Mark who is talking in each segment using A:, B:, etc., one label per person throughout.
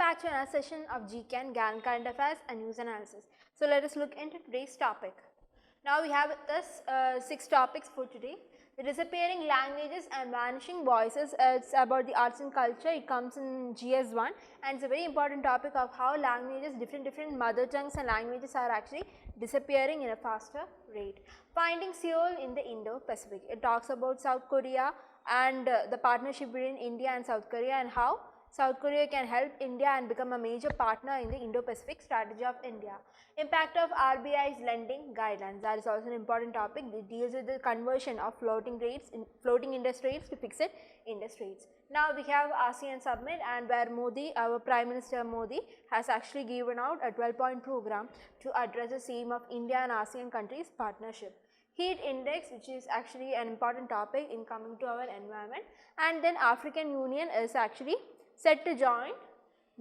A: back to another session of CaN, Gallant Current Affairs and News Analysis. So let us look into today's topic. Now we have this 6 topics for today. The disappearing languages and vanishing voices. It's about the arts and culture. It comes in GS1 and it's a very important topic of how languages, different mother tongues and languages are actually disappearing in a faster rate. Finding Seoul in the Indo-Pacific. It talks about South Korea and the partnership between India and South Korea and how South Korea can help India and become a major partner in the Indo-Pacific strategy of India. Impact of RBI's lending guidelines, that is also an important topic. It deals with the conversion of floating interest rates to fixed interest rates. Now we have ASEAN Summit, and where Modi, our Prime Minister Modi, has actually given out a 12-point program to address the theme of India and ASEAN countries partnership. Heat index, which is actually an important topic in coming to our environment, and then African Union is actually set to join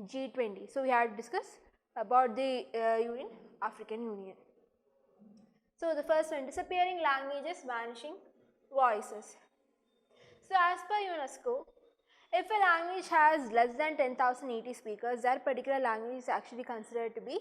A: G20. So we have to discuss about the African Union. So the first one, disappearing languages, vanishing voices. So as per UNESCO, if a language has less than 10,000 native speakers, that particular language is actually considered to be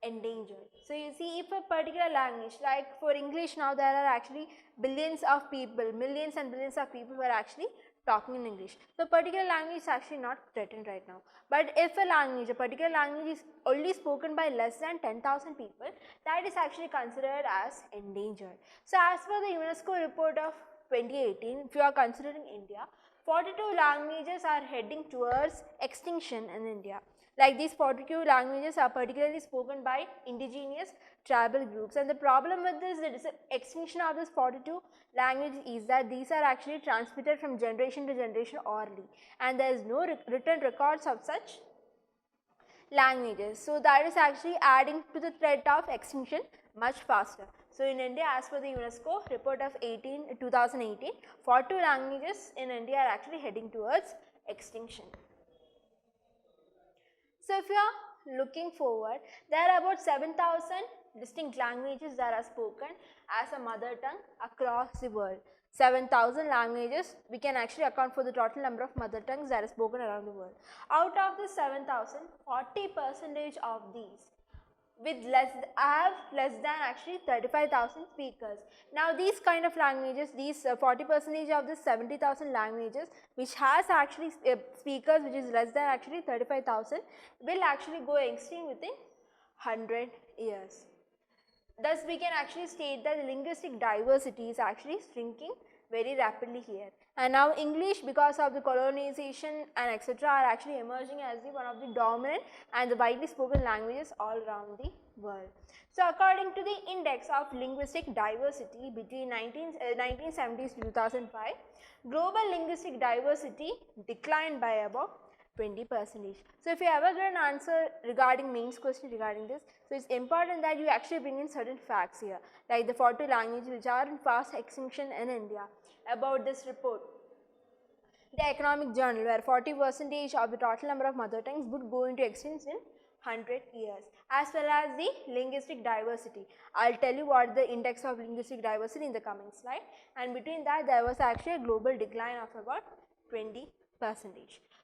A: endangered. So you see, if a particular language, like for English now, there are actually billions of people, millions and billions of people who are actually talking in English. So particular language is actually not threatened right now. But if a particular language is only spoken by less than 10,000 people, that is actually considered as endangered. So as per the UNESCO report of 2018, if you are considering India, 42 languages are heading towards extinction in India. Like these 42 languages are particularly spoken by indigenous tribal groups, and the problem with this, the extinction of this 42 languages is that these are actually transmitted from generation to generation orally, and there is no written records of such languages. So that is actually adding to the threat of extinction much faster. So in India, as per the UNESCO report of 2018, 42 languages in India are actually heading towards extinction. So if you are looking forward, there are about 7,000 distinct languages that are spoken as a mother tongue across the world. 7,000 languages, we can actually account for the total number of mother tongues that are spoken around the world. Out of the 7,000, 40% of these have less than actually 35,000 speakers. Now these kind of languages, these 40% of the 70,000 languages which has actually speakers which is less than actually 35,000 will actually go extinct within 100 years. Thus we can actually state that the linguistic diversity is actually shrinking very rapidly here. And now English, because of the colonization and etc., are actually emerging as one of the dominant and the widely spoken languages all around the world. So according to the index of linguistic diversity between 1970s to 2005, global linguistic diversity declined by about 20%. So if you ever get an answer regarding mains question regarding this, so it's important that you actually bring in certain facts here, like the 40 languages which are in fast extinction in India. About this report, the Economic Journal, where 40% of the total number of mother tongues would go into extinction in 100 years, as well as the linguistic diversity. I'll tell you what the index of linguistic diversity in the coming slide, and between that there was actually a global decline of about 20%.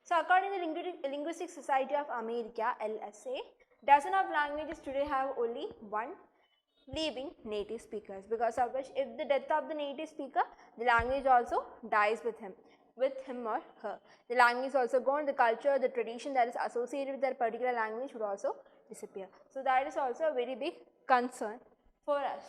A: So according to the Linguistic Society of America, LSA, dozen of languages today have only one living native speakers, because of which if the death of the native speaker, the language also dies with him or her. The language is also gone, the culture, the tradition that is associated with that particular language would also disappear. So that is also a very big concern for us.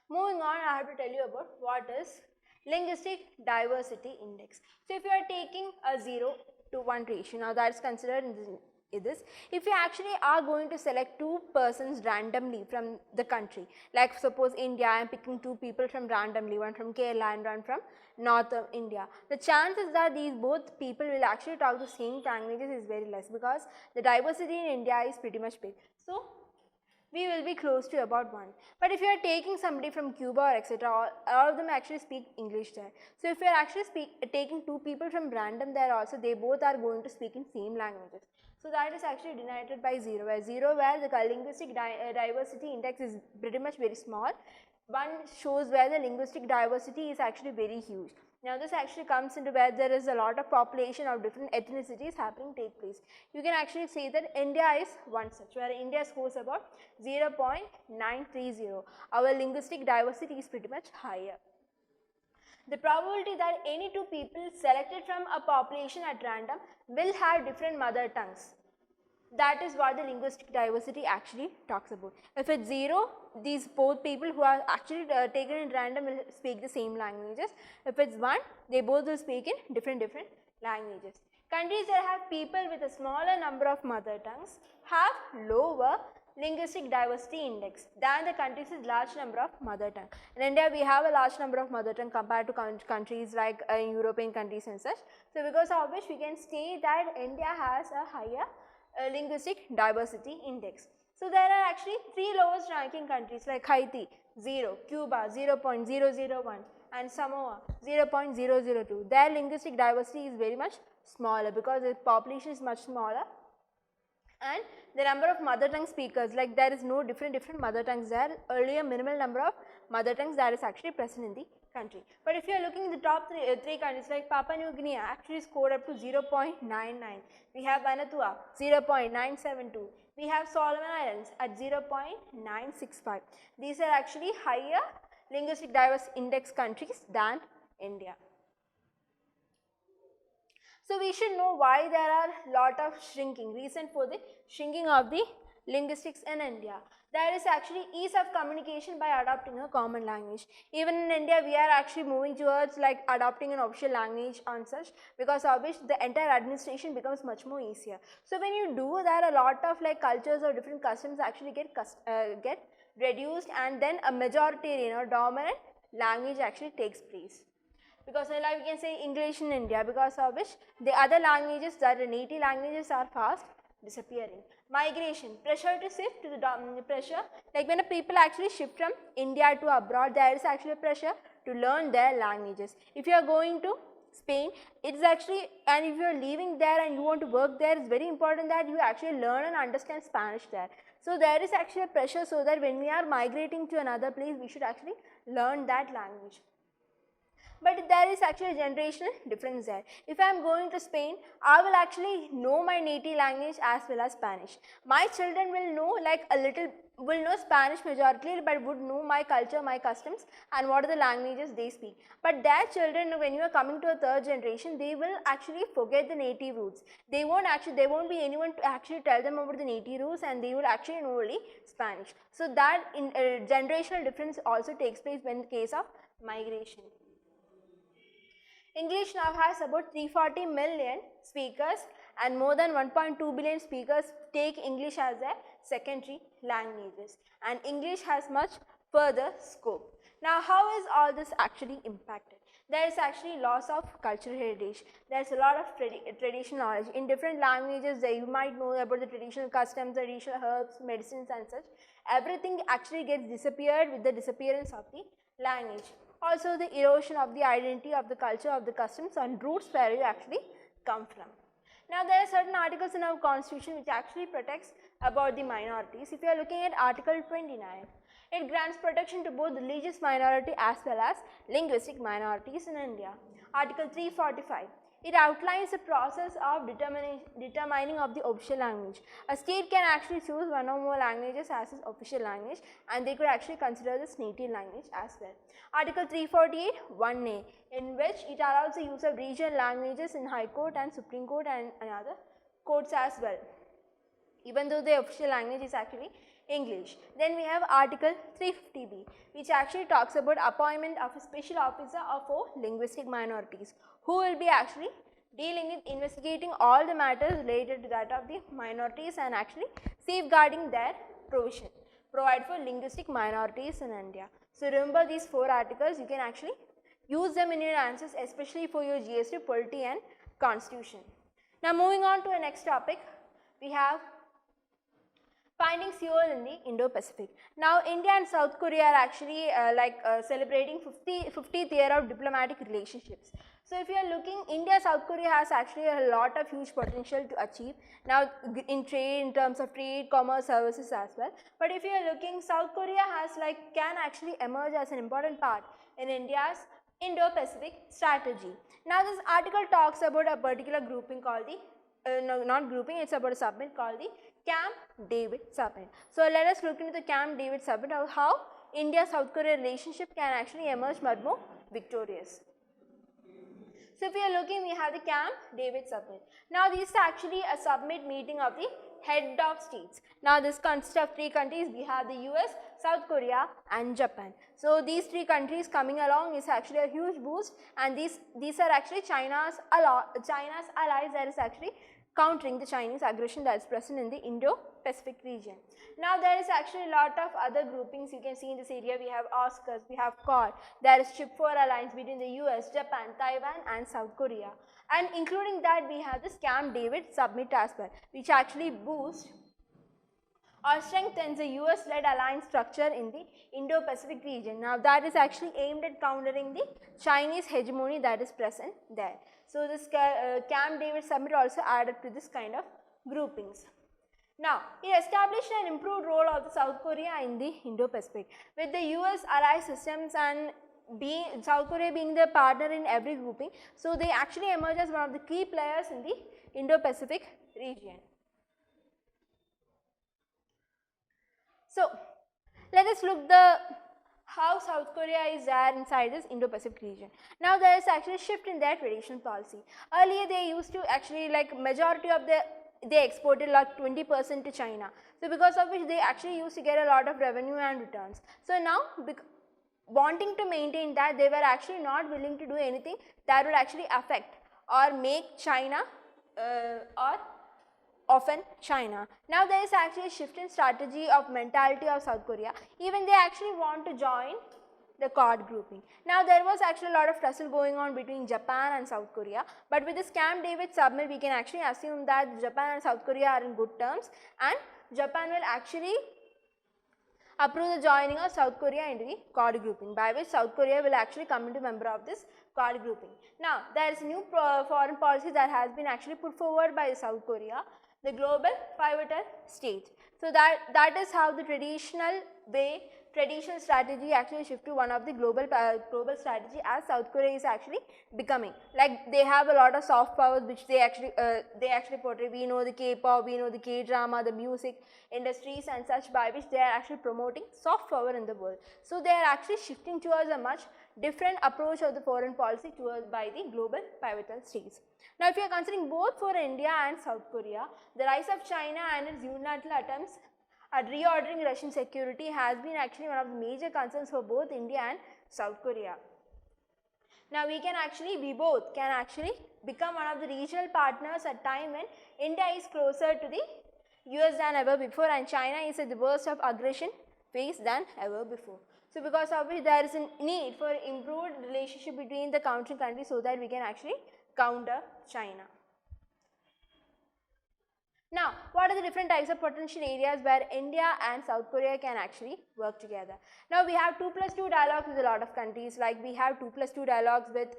A: Moving on, I have to tell you about what is linguistic diversity index. So if you are taking a 0 to 1 ratio, now that is considered in this, if you actually are going to select 2 persons randomly from the country, like suppose India, I am picking 2 people from randomly, one from Kerala and one from North of India, the chances that these both people will actually talk the same languages is very less, because the diversity in India is pretty much big. So we will be close to about 1. But if you are taking somebody from Cuba or etc., all of them actually speak English there. So if you are actually taking 2 people from random there also, they both are going to speak in same languages. So that is actually denoted by 0, where the linguistic diversity index is pretty much very small. One shows where the linguistic diversity is actually very huge. Now this actually comes into where there is a lot of population of different ethnicities take place. You can actually say that India is one such, where India scores about 0.930. Our linguistic diversity is pretty much higher. The probability that any two people selected from a population at random will have different mother tongues. That is what the linguistic diversity actually talks about. If it's 0, these both people who are actually taken in random will speak the same languages. If it's 1, they both will speak in different languages. Countries that have people with a smaller number of mother tongues have lower linguistic diversity index than the countries with large number of mother tongue. In India, we have a large number of mother tongue compared to countries like European countries and such. So because of which we can say that India has a higher linguistic diversity index. So there are actually 3 lowest ranking countries like Haiti 0, Cuba 0.001 and Samoa 0.002. Their linguistic diversity is very much smaller because the population is much smaller and the number of mother tongue speakers, like there is no different mother tongues there, only a minimal number of mother tongues that is actually present in the country. But if you are looking at the top three countries like Papua New Guinea actually scored up to 0.99, we have Vanuatu 0.972, we have Solomon Islands at 0.965. These are actually higher linguistic diverse index countries than India. So we should know why there are lot of shrinking, reason for the shrinking of the linguistics in India. There is actually ease of communication by adopting a common language. Even in India, we are actually moving towards like adopting an official language and such, because of which the entire administration becomes much more easier. So when you do that, a lot of like cultures or different customs actually get reduced, and then a majoritarian or dominant language actually takes place. Because like we can say English in India, because of which the other languages that are native languages are fast disappearing. Migration, pressure to shift to the pressure, like when a people actually shift from India to abroad, there is actually a pressure to learn their languages. If you are going to Spain, it is actually, and if you are leaving there and you want to work there, it's very important that you actually learn and understand Spanish there. So there is actually a pressure, so that when we are migrating to another place, we should actually learn that language. But there is actually a generational difference there. If I am going to Spain, I will actually know my native language as well as Spanish. My children will know will know Spanish majority, but would know my culture, my customs, and what are the languages they speak. But their children, when you are coming to a third generation, they will actually forget the native roots. There won't be anyone to actually tell them about the native roots, and they will actually know only Spanish. So that generational difference also takes place when the case of migration. English now has about 340 million speakers, and more than 1.2 billion speakers take English as their secondary languages, and English has much further scope. Now, how is all this actually impacted? There is actually loss of cultural heritage. There is a lot of traditional knowledge. In different languages, you might know about the traditional customs, traditional herbs, medicines and such. Everything actually gets disappeared with the disappearance of the language. Also the erosion of the identity of the culture, of the customs and roots where you actually come from. Now there are certain articles in our constitution which actually protects about the minorities. If you are looking at article 29, it grants protection to both religious minority as well as linguistic minorities in India. Article 345, it outlines the process of determining of the official language. A state can actually choose one or more languages as its official language, and they could actually consider this native language as well. Article 348, 1A, in which it allows the use of regional languages in High Court and Supreme Court and other courts as well, even though the official language is actually English. Then we have Article 350B, which actually talks about appointment of a special officer for linguistic minorities, who will be actually dealing with investigating all the matters related to that of the minorities and actually safeguarding their provision, provide for linguistic minorities in India. So remember these 4 articles, you can actually use them in your answers, especially for your GST, polity and constitution. Now moving on to the next topic, we have finding fuel in the Indo-Pacific. Now India and South Korea are actually celebrating 50th year of diplomatic relationships. So if you are looking, India-South Korea has actually a lot of huge potential to achieve now in trade, in terms of trade, commerce, services as well. But if you are looking, South Korea has CaN actually emerge as an important part in India's Indo-Pacific strategy. Now this article talks about a particular grouping called the, no, not grouping, it's about a submit called the Camp David submit. So let us look into the Camp David submit of how India-South Korea relationship can actually emerge much more victorious. So if we are looking, we have the Camp David summit. Now this is actually a summit meeting of the head of states. Now this consists of 3 countries. We have the US, South Korea and Japan. So these 3 countries coming along is actually a huge boost, and these are actually China's allies that is actually countering the Chinese aggression that is present in the Indo-Pacific region. Now there is actually a lot of other groupings you can see in this area. We have AUKUS, we have CAN, there is Chip 4 alliance between the US, Japan, Taiwan and South Korea. And including that we have this Camp David summit as well, which actually boosts or strengthens the US-led alliance structure in the Indo-Pacific region. Now that is actually aimed at countering the Chinese hegemony that is present there. So this Camp David summit also added to this kind of groupings. Now, it established an improved role of the South Korea in the Indo-Pacific, with the US ally systems and South Korea being the partner in every grouping. So they actually emerge as one of the key players in the Indo-Pacific region. So let us look how South Korea is there inside this Indo-Pacific region. Now there is actually a shift in their traditional policy. Earlier they used to actually, like, majority of they exported like 20% to China. So because of which they actually used to get a lot of revenue and returns. So now wanting to maintain that, they were actually not willing to do anything that would actually affect or make China or often China. Now there is actually a shift in strategy of mentality of South Korea. Even they actually want to join the Quad grouping. Now there was actually a lot of tussle going on between Japan and South Korea, but with this Camp David summit we can actually assume that Japan and South Korea are in good terms, and Japan will actually approve the joining of South Korea into the Quad grouping, by which South Korea will actually come into member of this Quad grouping. Now there is a new foreign policy that has been actually put forward by South Korea, the global pivotal state. So that is how the traditional strategy actually shift to one of the global strategy, as South Korea is actually becoming. Like, they have a lot of soft powers which they actually portray. We know the K-pop, we know the K-drama, the music industries and such, by which they are actually promoting soft power in the world. So they are actually shifting towards a much different approach of the foreign policy by the global pivotal states. Now if you are considering both for India and South Korea, the rise of China and its unilateral attempts at reordering Russian security has been actually one of the major concerns for both India and South Korea. Now we both can actually become one of the regional partners at time when India is closer to the US than ever before, and China is at the worst of aggression phase than ever before. So because of which there is a need for improved relationship between the countering countries so that we can actually counter China. Now, what are the different types of potential areas where India and South Korea can actually work together? Now, we have 2+2 dialogues with a lot of countries, like we have 2+2 dialogues with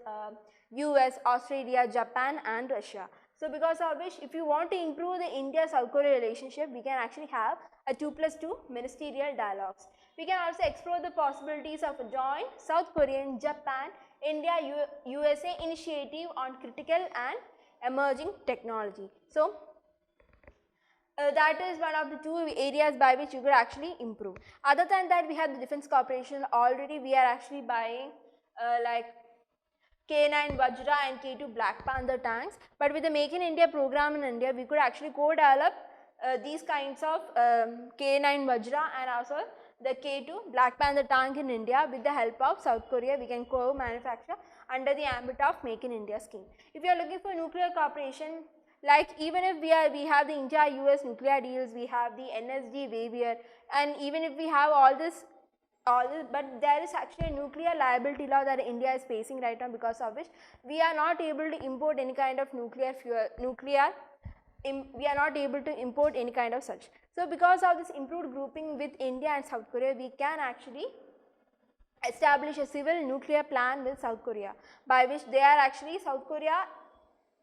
A: US, Australia, Japan and Russia. So because of which, if you want to improve the India-South Korea relationship, we can actually have a 2+2 ministerial dialogues. We can also explore the possibilities of a joint South Korean, Japan, India, USA initiative on critical and emerging technology. So that is one of the 2 areas by which you could actually improve. Other than that, we have the defense cooperation. Already we are actually buying like K9 Vajra and K2 Black Panther tanks, but with the Make in India program in India, we could actually co-develop these kinds of K9 Vajra and also the K2 Black Panther tank in India. With the help of South Korea, we can co-manufacture under the ambit of Make in India scheme. If you are looking for nuclear cooperation, like even if we have the India-US nuclear deals, we have the NSD waiver, and even if we have all this, but there is actually a nuclear liability law that India is facing right now, because of which we are not able to import any kind of nuclear fuel, we are not able to import any kind of such. So because of this improved grouping with India and South Korea, we can actually establish a civil nuclear plan with South Korea, by which they are actually, South Korea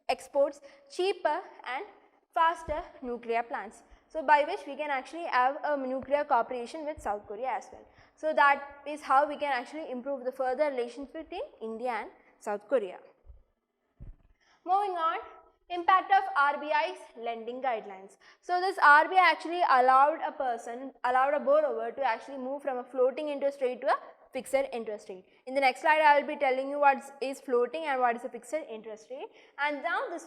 A: exports cheaper and faster nuclear plants. So by which we can actually have a nuclear cooperation with South Korea as well. So that is how we can actually improve the further relations between India and South Korea. Moving on, impact of RBI's lending guidelines. So this RBI actually allowed a borrower to actually move from a floating interest rate to a fixed interest rate. In the next slide, I will be telling you what is floating and what is a fixed interest rate. And now this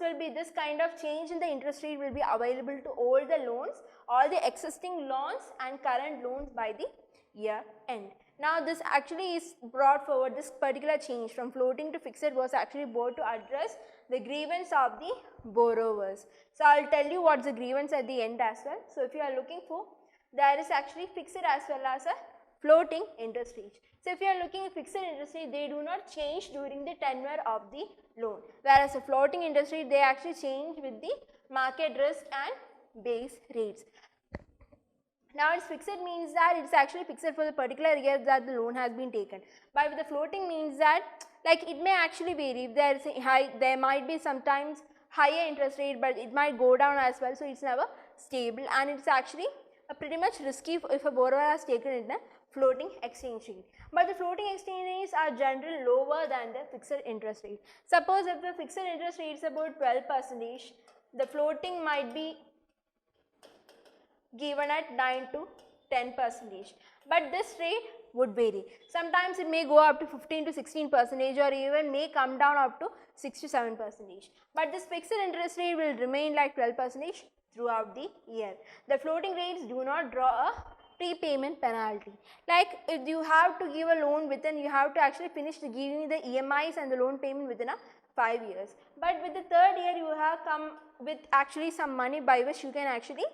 A: kind of change in the interest rate will be available to all the loans, all the existing loans and current loans by the year end. Now this actually is brought forward, this particular change from floating to fixed was actually brought to address the grievance of the borrowers. So I will tell you what is the grievance at the end as well. So if you are looking for, there is actually fixed as well as a floating interest rate. So if you are looking at fixed interest rate, they do not change during the tenure of the loan, whereas a floating interest rate, they actually change with the market risk and base rates. Now its fixed means that it is actually fixed for the particular year that the loan has been taken. But with the floating means that like it may actually vary. If there is a high, there might be sometimes higher interest rate, but it might go down as well. So it's never stable, and it's actually pretty much risky if a borrower has taken it in a floating exchange rate. But the floating exchange rates are generally lower than the fixed interest rate. Suppose if the fixed interest rate is about 12%, the floating might be given at 9 to 10%, but this rate would vary. Sometimes it may go up to 15 to 16% or even may come down up to 6 to 7%. But this fixed interest rate will remain like 12% throughout the year. The floating rates do not draw a prepayment penalty. Like if you have to give a loan within, you have to actually finish giving the EMIs and the loan payment within a 5 years. But with the third year, you have come with actually some money by which you can actually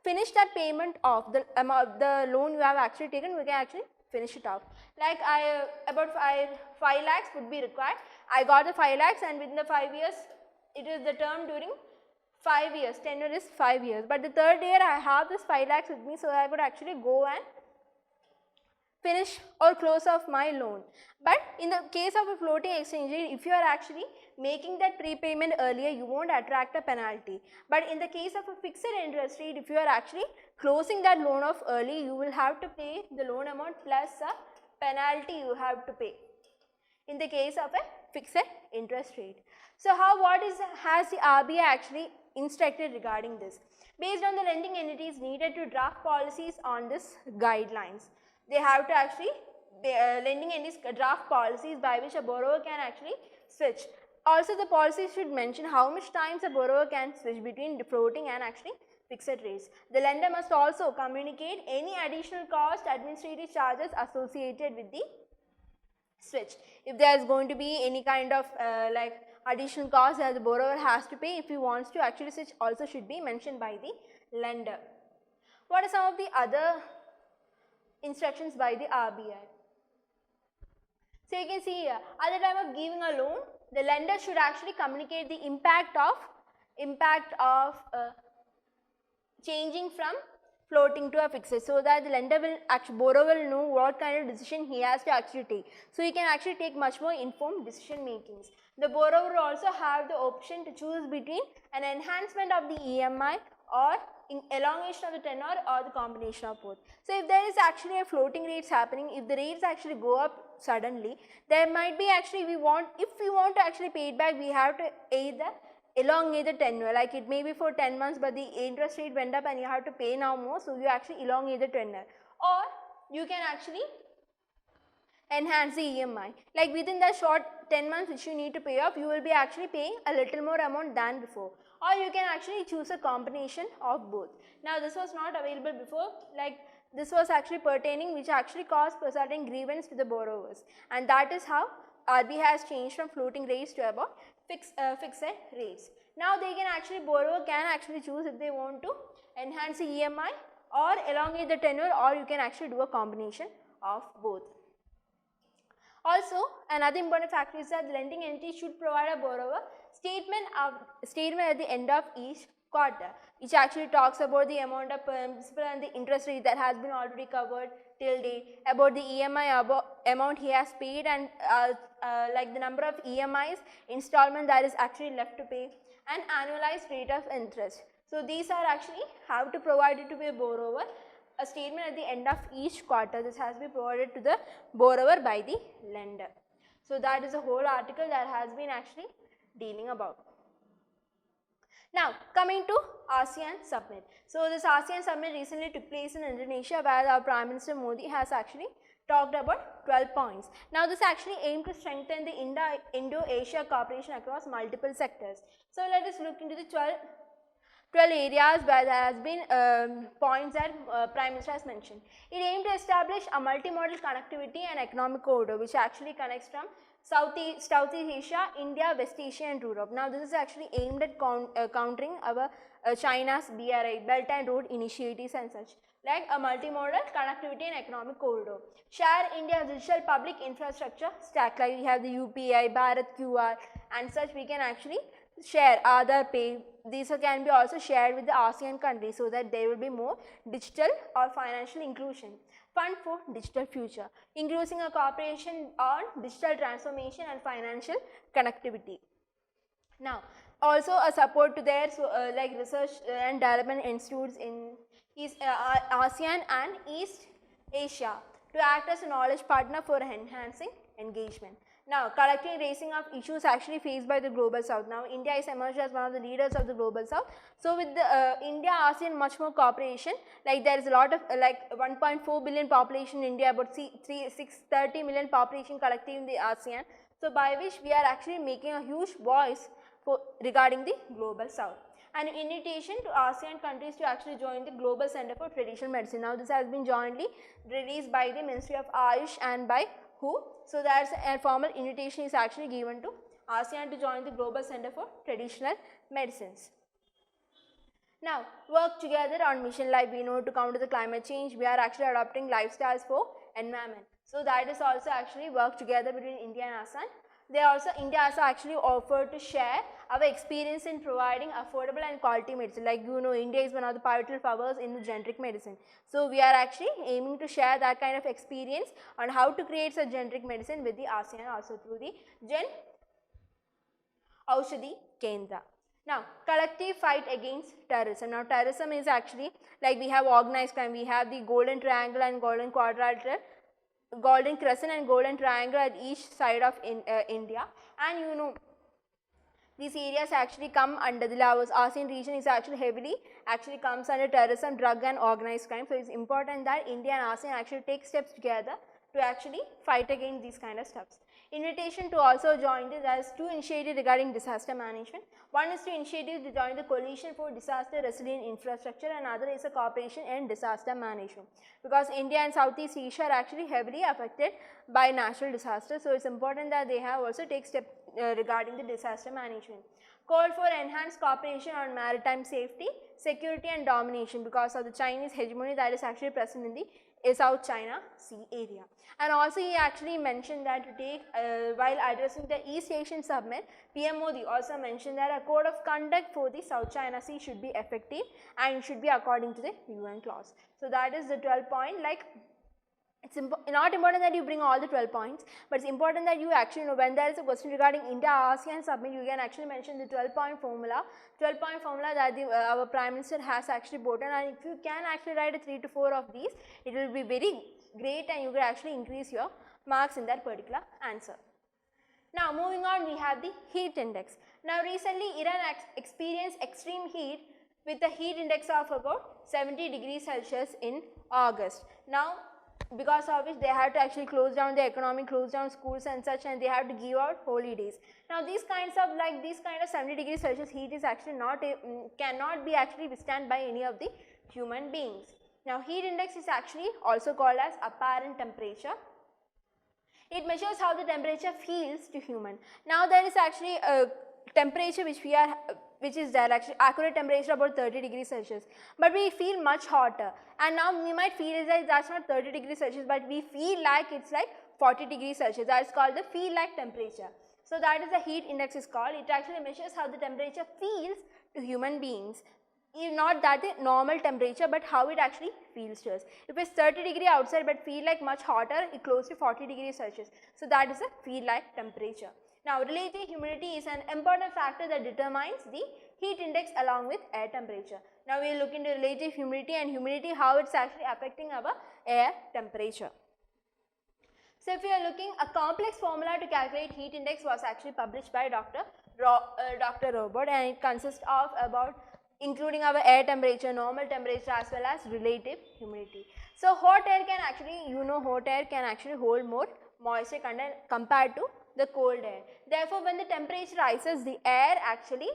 A: finish that payment of the amount, the loan you have actually taken, we can actually finish it off. Like about 5 lakhs would be required. I got the 5 lakhs and within the 5 years, it is the term during 5 years, tenure is 5 years. But the third year I have this 5 lakhs with me, so I could actually go and finish or close off my loan. But in the case of a floating exchange rate, if you are actually making that prepayment earlier, you won't attract a penalty. But in the case of a fixed interest rate, if you are actually closing that loan off early, you will have to pay the loan amount plus a penalty you have to pay in the case of a fixed interest rate. So has the RBI actually instructed regarding this? Based on the lending entities needed to draft policies on this guidelines, they have to actually lending entities draft policies by which a borrower can actually switch. Also, the policy should mention how much times a borrower can switch between the floating and actually fixed rates. The lender must also communicate any additional cost, administrative charges associated with the switch. If there is going to be any kind of like additional cost that the borrower has to pay if he wants to actually switch, also should be mentioned by the lender. What are some of the other instructions by the RBI? So you can see here, at the time of giving a loan, the lender should actually communicate the impact of changing from floating to a fixed, so that the lender will actually, borrower will know what kind of decision he has to actually take. So he can actually take much more informed decision makings. The borrower will also have the option to choose between an enhancement of the EMI or elongation of the tenor or the combination of both. So if there is actually a floating rates happening, if the rates actually go up suddenly, there might be actually if we want to actually pay it back, we have to either elongate the tenure, like it may be for 10 months but the interest rate went up and you have to pay now more, so you actually elongate the tenure, or you can actually enhance the EMI, like within the short 10 months which you need to pay off, you will be actually paying a little more amount than before, or you can actually choose a combination of both. Now this was not available before, like this was actually pertaining, which actually caused a certain grievance to the borrowers, and that is how RBI has changed from floating rates to about fixed rates. Now they can actually, borrower can actually choose if they want to enhance the EMI or elongate the tenure, or you can actually do a combination of both. Also, another important factor is that the lending entity should provide a borrower statement at the end of each quarter, which actually talks about the amount of principal and the interest rate that has been already covered till date, about the EMI amount he has paid, and like the number of EMIs installment that is actually left to pay, and annualized rate of interest. So these are actually have to provide it to a borrower a statement at the end of each quarter. This has been provided to the borrower by the lender. So that is a whole article that has been actually dealing about. Now coming to ASEAN Summit. So this ASEAN Summit recently took place in Indonesia, where our Prime Minister Modi has actually talked about 12 points. Now this actually aimed to strengthen the Indo-Asia cooperation across multiple sectors. So let us look into the 12 areas where there has been points that Prime Minister has mentioned. It aimed to establish a multimodal connectivity and economic corridor which actually connects from Southeast Asia, India, West Asia and Europe. Now this is actually aimed at countering our China's BRI, Belt and Road Initiatives and such, like a multimodal connectivity and economic corridor. Share India's digital public infrastructure stack, like we have the UPI, Bharat QR and such. We can actually share Aadhaar Pay. These can be also shared with the ASEAN countries so that there will be more digital or financial inclusion. Fund for Digital Future, increasing a cooperation on digital transformation and financial connectivity. Now also a support to their like research and development institutes in ASEAN and East Asia to act as a knowledge partner for enhancing engagement. Now collecting raising of issues actually faced by the global south. Now India is emerged as one of the leaders of the global south. So with the India ASEAN much more cooperation, like there is a lot of like 1.4 billion population in India, about 630 million population collective in the ASEAN. So by which we are actually making a huge voice for regarding the global south. An invitation to ASEAN countries to actually join the Global Center for Traditional Medicine. Now this has been jointly released by the Ministry of Ayush and by WHO. So that's a formal invitation is actually given to ASEAN to join the Global Center for Traditional Medicines. Now work together on mission life. We know to counter the climate change, we are actually adopting lifestyles for environment. So that is also actually work together between India and ASEAN. India has actually offered to share our experience in providing affordable and quality medicine. Like you know, India is one of the pivotal powers in the generic medicine. So we are actually aiming to share that kind of experience on how to create such generic medicine with the ASEAN also through the Jan Aushadhi Kendra. Now collective fight against terrorism. Now terrorism is actually like we have organized crime, we have the golden triangle and golden quadrilateral, golden crescent and golden triangle at each side of India, and you know these areas actually come under the ASEAN region is actually heavily comes under terrorism, drug and organized crime. So it's important that India and ASEAN actually take steps together to actually fight against these kind of stuffs. Invitation to also join this as two initiatives regarding disaster management. One is to initiative to join the Coalition for Disaster Resilient Infrastructure and other is a cooperation in disaster management, because India and Southeast Asia are actually heavily affected by natural disasters. So it's important that they have also take steps regarding the disaster management. Call for enhanced cooperation on maritime safety, security and domination because of the Chinese hegemony that is actually present in the South China Sea area. And also he actually mentioned that to take while addressing the East Asian Summit, PM Modi also mentioned that a code of conduct for the South China Sea should be effective and should be according to the UN clause. So that is the 12 point. Like it's not important that you bring all the 12 points, but it's important that you actually know when there is a question regarding India-ASEAN Summit, you can actually mention the 12-point formula. 12-point formula that our Prime Minister has actually put on, and if you can actually write a 3 to 4 of these, it will be very great and you will actually increase your marks in that particular answer. Now moving on, we have the heat index. Now recently Iran experienced extreme heat with a heat index of about 70 degrees Celsius in August. Now because of which they had to actually close down the economy, close down schools and such, and they have to give out holidays. Now these kinds of 70 degrees Celsius heat is actually not cannot be actually withstand by any of the human beings. Now heat index is actually also called as apparent temperature. It measures how the temperature feels to human. Now there is actually a temperature which is there, actually accurate temperature about 30 degrees Celsius, but we feel much hotter, and now we might feel like that's not 30 degrees Celsius, but we feel like it's like 40 degrees Celsius. That is called the feel like temperature. So that is the heat index is called. It actually measures how the temperature feels to human beings. Not that the normal temperature, but how it actually feels to us. If it's 30 degree outside but feel like much hotter, it close to 40 degrees Celsius. So that is a feel like temperature. Now relative humidity is an important factor that determines the heat index along with air temperature. Now we will look into relative humidity and humidity, how it's actually affecting our air temperature. So if you are looking, a complex formula to calculate heat index was actually published by Dr. Robert, and it consists of about including our air temperature, normal temperature as well as relative humidity. So hot air can actually, hot air can actually hold more moisture content compared to the cold air. Therefore, when the temperature rises, the air actually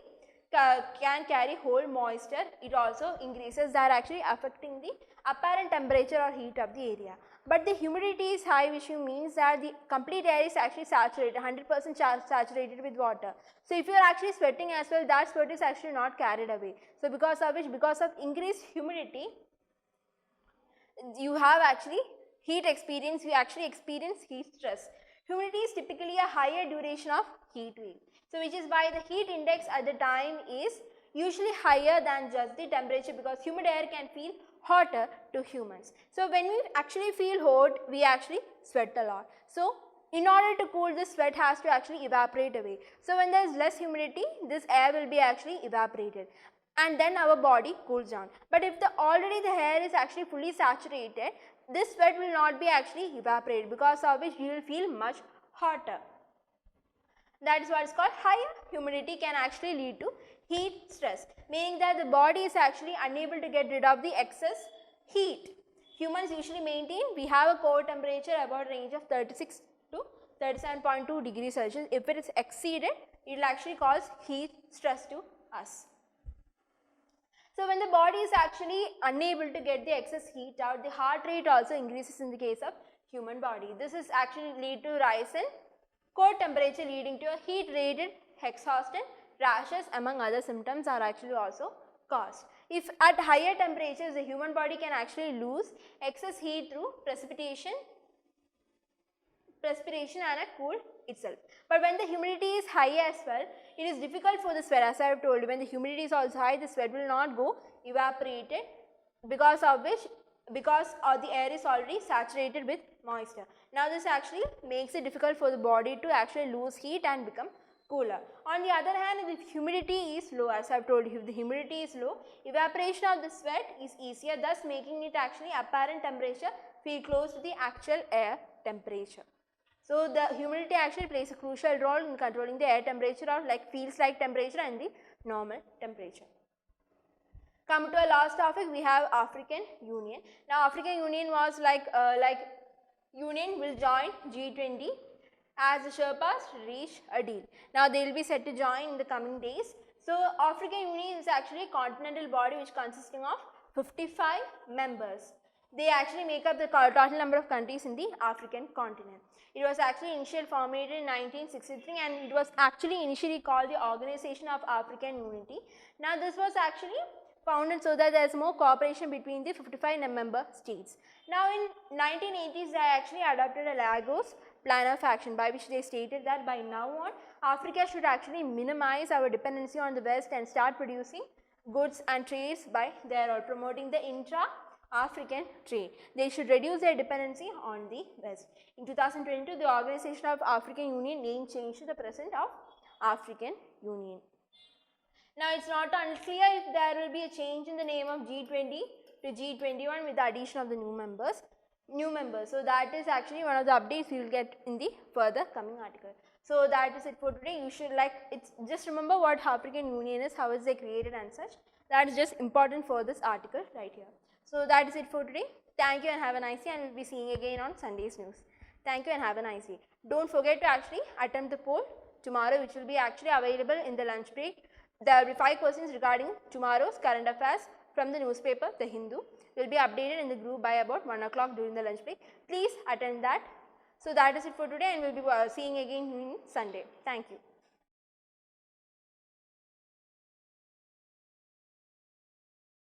A: can carry whole moisture. It also increases, that actually affecting the apparent temperature or heat of the area. But the humidity is high, which means that the complete air is actually saturated, 100% saturated with water. So if you are actually sweating as well, that sweat is actually not carried away. So because of increased humidity, you have actually heat experience, you actually experience heat stress. Humidity is typically a higher duration of heat wave. So which is why the heat index at the time is usually higher than just the temperature, because humid air can feel hotter to humans. So when we actually feel hot, we actually sweat a lot. So in order to cool, this sweat has to actually evaporate away. So when there is less humidity, this air will be actually evaporated, and then our body cools down. But if already the air is actually fully saturated, this sweat will not be actually evaporated, because of which you will feel much hotter. That is what is called higher humidity can actually lead to heat stress, meaning that the body is actually unable to get rid of the excess heat. Humans usually maintain, we have a core temperature about range of 36 to 37.2 degrees Celsius. If it is exceeded, it will actually cause heat stress to us. So when the body is actually unable to get the excess heat out, the heart rate also increases in the case of human body. This is actually lead to rise in core temperature, leading to a heat-related exhaustion, rashes, among other symptoms are actually also caused. If at higher temperatures, the human body can actually lose excess heat through precipitation and a cool itself. But when the humidity is high as well, it is difficult for the sweat. As I have told you, when the humidity is also high, the sweat will not go evaporated, because the air is already saturated with moisture. Now this actually makes it difficult for the body to actually lose heat and become cooler. On the other hand, if humidity is low, as I have told you, if the humidity is low, evaporation of the sweat is easier, thus making it actually apparent temperature feel close to the actual air temperature. So the humidity actually plays a crucial role in controlling the air temperature, or feels like temperature, and the normal temperature. Come to our last topic, we have African Union. Now African Union was Union will join G20 as the Sherpas reach a deal. Now they will be set to join in the coming days. So African Union is actually a continental body which consisting of 55 members. They actually make up the total number of countries in the African continent. It was actually initially formed in 1963, and it was actually initially called the Organization of African Unity. Now this was actually founded so that there is more cooperation between the 55 member states. Now in 1980s, they actually adopted a Lagos plan of action, by which they stated that by now on, Africa should actually minimize our dependency on the West and start producing goods and trades by their promoting the intra-African trade. They should reduce their dependency on the West. In 2022, the Organization of African Union name changed to the present of African Union. Now it is not unclear if there will be a change in the name of G20 to G21 with the addition of the new members. So that is actually one of the updates we will get in the further coming article. So that is it for today. You should just remember what African Union is, how is they created and such. That is just important for this article right here. So that is it for today. Thank you and have a nice day, and we will be seeing you again on Sunday's news. Thank you and have a nice day. Don't forget to actually attempt the poll tomorrow, which will be actually available in the lunch break. There will be 5 questions regarding tomorrow's current affairs from the newspaper, The Hindu. Will be updated in the group by about 1 o'clock during the lunch break. Please attend that. So that is it for today, and we will be seeing again on Sunday. Thank you.